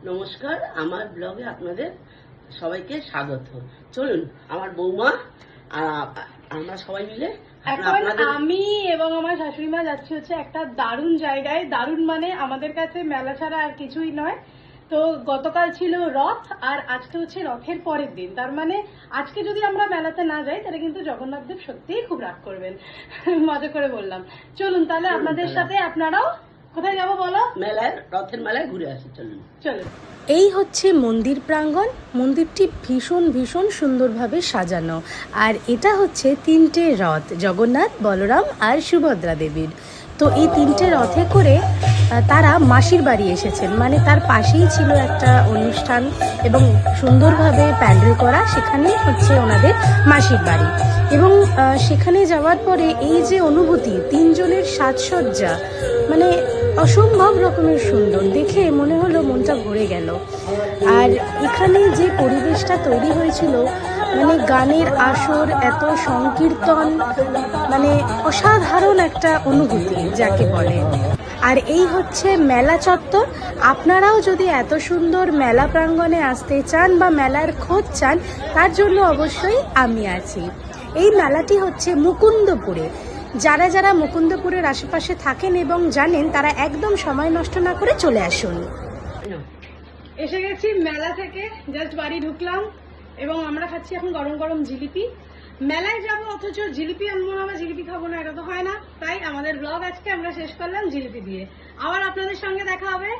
নমস্কার, আমার ব্লগে আপনাদের সবাইকে স্বাগত। চলুন আমার বৌমা আর আমরা সবাই মিলে এখন আমি এবং আমার শাশুড়ি মা যাচ্ছি হচ্ছে একটা দারুণ জায়গায়। দারুণ মানে আমাদের কাছে মেলা ছাড়া আর কিছুই নয়। তো গতকাল ছিল রথ আর আজকে হচ্ছে রথের পরের দিন। তার মানে আজকে যদি আমরা মেলাতে না যাই তাহলে কিন্তু জগন্নাথ দেব সত্যিই খুব রাগ করবেন। মজা করে বললাম। চলুন তাহলে আপনাদের সাথে আপনারাও কোথায় যাবো বলো? মেলায়, রথের মেলায় ঘুরে আসি। চলুন চলুন। এই হচ্ছে মন্দির প্রাঙ্গণ। মন্দিরটি ভীষণ ভীষণ সুন্দরভাবে সাজানো। আর এটা হচ্ছে তিনটে রথ, জগন্নাথ, বলরাম আর সুভদ্রা দেবীর। তো এই তিনটে রথে করে তারা মাসির বাড়ি এসেছেন, মানে তার পাশেই ছিল একটা অনুষ্ঠান এবং সুন্দরভাবে প্যান্ডেল করা, সেখানেই হচ্ছে ওনাদের মাসির বাড়ি। এবং সেখানে যাওয়ার পরে এই যে অনুভূতি, তিনজনের সাজসজ্জা মানে অসম্ভব রকমের সুন্দর, দেখে মনে হলো মনটা ভরে গেল। আর এখানে যে পরিবেশটা তৈরি হয়েছিল, মানে গানের আসর, এত সংকীর্তন, মানে অসাধারণ একটা অনুভূতি যাকে বলে। আর এই হচ্ছে মেলা চত্বর। আপনারাও যদি এত সুন্দর মেলা প্রাঙ্গণে আসতে চান বা মেলার খোঁজ চান, তার জন্য অবশ্যই আমি আছি। এই মেলাটি হচ্ছে মুকুন্দপুরে। যারা যারা মুকুন্দপুরের আশেপাশে থাকেন এবং জানেন, তারা একদম সময় নষ্ট না করে চলে আসুন। এসে গেছি মেলা থেকে, জাস্ট বাড়ি ঢুকলাম এবং আমরা খাচ্ছি এখন গরম গরম জিলিপি। মেলায় যাবো অথচ জিলিপি আনবো না বা জিলিপি খাবো না, এটা তো হয় না। তাই আমাদের ব্লগ আজকে আমরা শেষ করলাম জিলিপি দিয়ে। আবার আপনাদের সঙ্গে দেখা হবে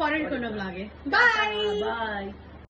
পরের কোনো ব্লগে। Bye bye.